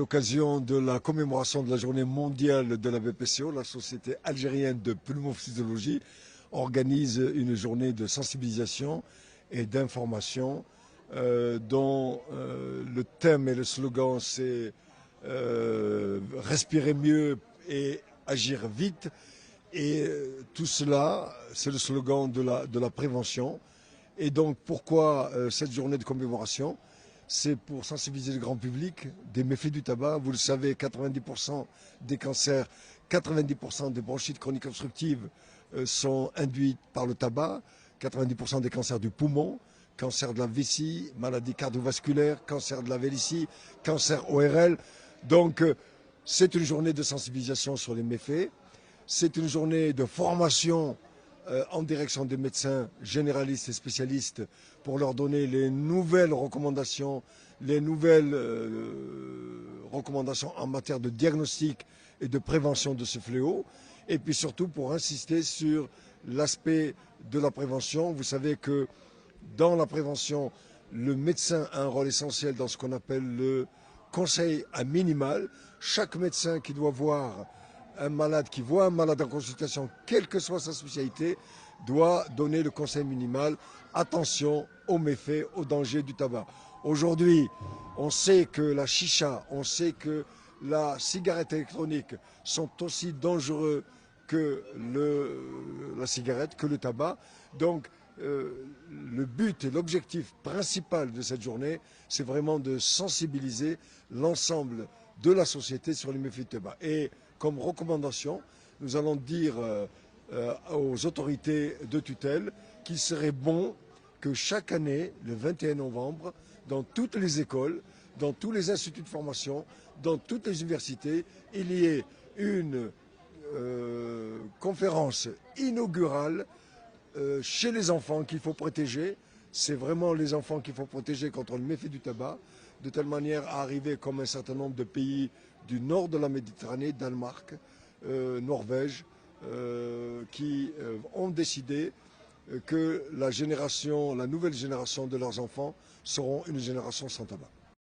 L'occasion de la commémoration de la journée mondiale de la BPCO, la Société algérienne de pneumophysiologie organise une journée de sensibilisation et d'information dont le thème et le slogan c'est respirer mieux et agir vite. Et tout cela, c'est le slogan de la prévention. Et donc pourquoi cette journée de commémoration? C'est pour sensibiliser le grand public des méfaits du tabac. Vous le savez, 90% des cancers, 90% des bronchites chroniques obstructives sont induites par le tabac, 90% des cancers du poumon, cancer de la vessie, maladie cardiovasculaire, cancer de la vellicie, cancer ORL. Donc c'est une journée de sensibilisation sur les méfaits. C'est une journée de formation en direction des médecins généralistes et spécialistes pour leur donner les nouvelles recommandations, en matière de diagnostic et de prévention de ce fléau. Et puis surtout pour insister sur l'aspect de la prévention. Vous savez que dans la prévention, le médecin a un rôle essentiel dans ce qu'on appelle le conseil à minimal. Chaque médecin qui doit voir un malade, qui voit un malade en consultation, quelle que soit sa spécialité, doit donner le conseil minimal. Attention aux méfaits, aux dangers du tabac. Aujourd'hui, on sait que la chicha, on sait que la cigarette électronique sont aussi dangereux que la cigarette, que le tabac. Donc, le but et l'objectif principal de cette journée, c'est vraiment de sensibiliser l'ensemble de la société sur les méfaits du tabac. Et comme recommandation, nous allons dire aux autorités de tutelle qu'il serait bon que chaque année, le 21 novembre, dans toutes les écoles, dans tous les instituts de formation, dans toutes les universités, il y ait une conférence inaugurale chez les enfants qu'il faut protéger. C'est vraiment les enfants qu'il faut protéger contre le méfait du tabac, de telle manière à arriver comme un certain nombre de pays du nord de la Méditerranée, Danemark, Norvège, qui ont décidé que la nouvelle génération de leurs enfants seront une génération sans tabac.